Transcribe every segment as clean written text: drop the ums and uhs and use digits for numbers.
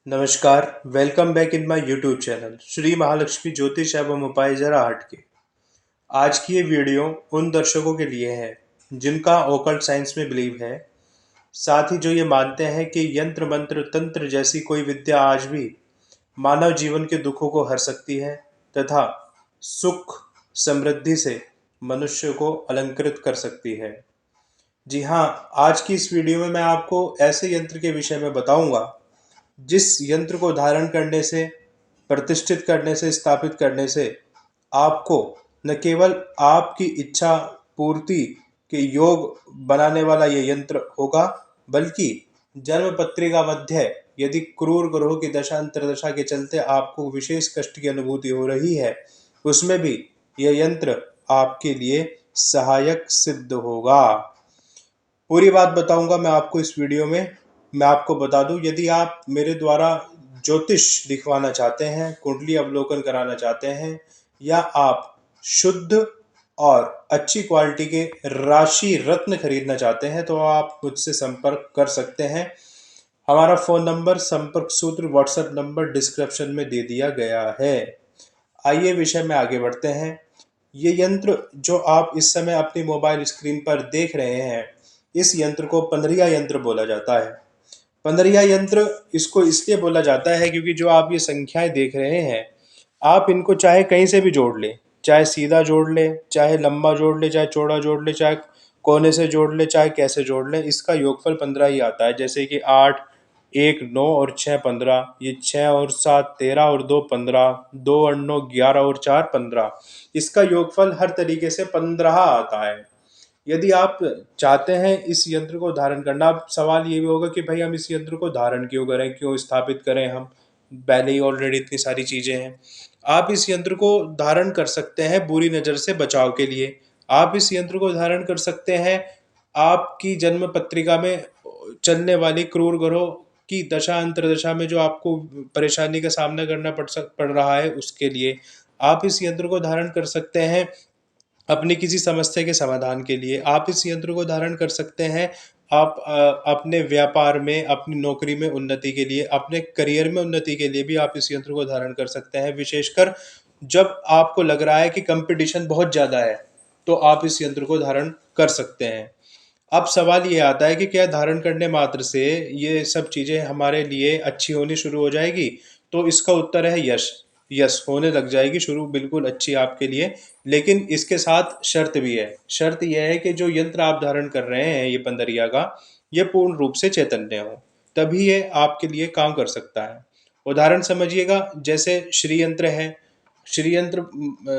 नमस्कार, welcome back in my YouTube channel Shri Mahalakshmi ज्योतिष एवं उपाय जरा हट के। आज की ये वीडियो उन दर्शकों के लिए है जिनका ओकल्ट साइंस में बिलीव है, साथ ही जो ये मानते हैं कि यंत्र मंत्र तंत्र जैसी कोई विद्या आज भी मानव जीवन के दुखों को हर सकती है तथा सुख समृद्धि से मनुष्य को अलंकृत कर सकती है। जी हाँ, आज की इस वीडियो में मैं आपको ऐसे यंत्र के विषय में बताऊंगा जिस यंत्र को धारण करने से, प्रतिष्ठित करने से, स्थापित करने से आपको न केवल आपकी इच्छा पूर्ति के योग बनाने वाला ये यंत्र होगा, बल्कि जन्म पत्रिका मध्य यदि क्रूर ग्रहों की दशा अंतर्दशा के चलते आपको विशेष कष्ट की अनुभूति हो रही है, उसमें भी यह यंत्र आपके लिए सहायक सिद्ध होगा। पूरी बात बताऊंगा मैं आपको इस वीडियो में। मैं आपको बता दूं, यदि आप मेरे द्वारा ज्योतिष दिखवाना चाहते हैं, कुंडली अवलोकन कराना चाहते हैं, या आप शुद्ध और अच्छी क्वालिटी के राशि रत्न खरीदना चाहते हैं, तो आप मुझसे संपर्क कर सकते हैं। हमारा फ़ोन नंबर, संपर्क सूत्र, व्हाट्सएप नंबर डिस्क्रिप्शन में दे दिया गया है। आइए विषय में आगे बढ़ते हैं। ये यंत्र जो आप इस समय अपनी मोबाइल स्क्रीन पर देख रहे हैं, इस यंत्र को पंधरिया यंत्र बोला जाता है। पंधरिया यंत्र इसको इसलिए बोला जाता है क्योंकि जो आप ये संख्याएं देख रहे हैं, आप इनको चाहे कहीं से भी जोड़ लें, चाहे सीधा जोड़ लें, चाहे लंबा जोड़ लें, चाहे चौड़ा जोड़ लें, चाहे कोने से जोड़ लें, चाहे कैसे जोड़ लें, इसका योगफल 15 ही आता है। जैसे कि 8, 1, 9 और 6 15, ये 6 और 7 13 और 2 15, 2 और 9 11 और 4 15, इसका योगफल हर तरीके से 15 आता है। यदि आप चाहते हैं इस यंत्र को धारण करना, अब सवाल ये भी होगा कि भाई हम इस यंत्र को धारण क्यों करें, क्यों स्थापित करें, हम पहले ही ऑलरेडी इतनी सारी चीज़ें हैं। आप इस यंत्र को धारण कर सकते हैं बुरी नज़र से बचाव के लिए। आप इस यंत्र को धारण कर सकते हैं आपकी जन्म पत्रिका में चलने वाली क्रूर ग्रहों की दशा अंतर्दशा में जो आपको परेशानी का सामना करना पड़ रहा है, उसके लिए। आप इस यंत्र को धारण कर सकते हैं अपनी किसी समस्या के समाधान के लिए। आप इस यंत्र को धारण कर सकते हैं आप अपने व्यापार में, अपनी नौकरी में उन्नति के लिए, अपने करियर में उन्नति के लिए भी आप इस यंत्र को धारण कर सकते हैं। विशेषकर जब आपको लग रहा है कि कंपटीशन बहुत ज़्यादा है, तो आप इस यंत्र को धारण कर सकते हैं। अब सवाल ये आता है कि क्या धारण करने मात्र से ये सब चीज़ें हमारे लिए अच्छी होनी शुरू हो जाएगी? तो इसका उत्तर है यस। यस, होने लग जाएगी शुरू, बिल्कुल अच्छी आपके लिए। लेकिन इसके साथ शर्त भी है। शर्त यह है कि जो यंत्र आप धारण कर रहे हैं ये पंदरिया का, ये पूर्ण रूप से चैतन्य हो, तभी ये आपके लिए काम कर सकता है। उदाहरण समझिएगा, जैसे श्री यंत्र है। श्री यंत्र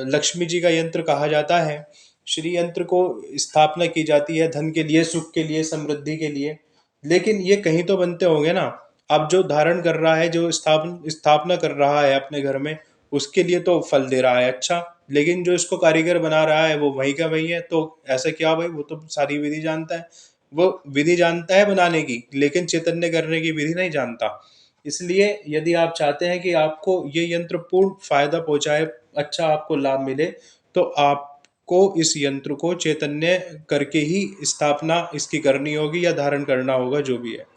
लक्ष्मी जी का यंत्र कहा जाता है। श्री यंत्र को स्थापना की जाती है धन के लिए, सुख के लिए, समृद्धि के लिए। लेकिन ये कहीं तो बनते होंगे ना। अब जो धारण कर रहा है, जो स्थापना कर रहा है अपने घर में, उसके लिए तो फल दे रहा है अच्छा, लेकिन जो इसको कारीगर बना रहा है वो वही का वही है। तो ऐसा क्या भाई, वो तो सारी विधि जानता है। वो विधि जानता है बनाने की, लेकिन चैतन्य करने की विधि नहीं जानता। इसलिए यदि आप चाहते हैं कि आपको ये यंत्र पूर्ण फायदा पहुंचाए, अच्छा आपको लाभ मिले, तो आपको इस यंत्र को चैतन्य करके ही स्थापना इसकी करनी होगी या धारण करना होगा, जो भी है।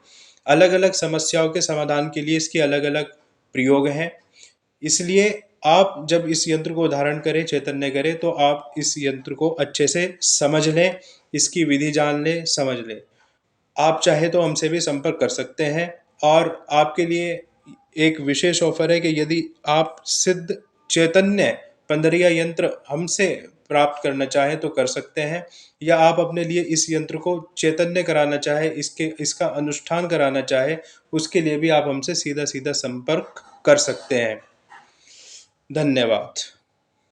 अलग अलग समस्याओं के समाधान के लिए इसके अलग अलग प्रयोग हैं। इसलिए आप जब इस यंत्र को धारण करें, चैतन्य करें, तो आप इस यंत्र को अच्छे से समझ लें, इसकी विधि जान लें, समझ लें। आप चाहे तो हमसे भी संपर्क कर सकते हैं। और आपके लिए एक विशेष ऑफर है कि यदि आप सिद्ध चैतन्य पंदरिया यंत्र हमसे प्राप्त करना चाहें तो कर सकते हैं, या आप अपने लिए इस यंत्र को चैतन्य कराना चाहे, इसका अनुष्ठान कराना चाहे, उसके लिए भी आप हमसे सीधा सीधा संपर्क कर सकते हैं। धन्यवाद।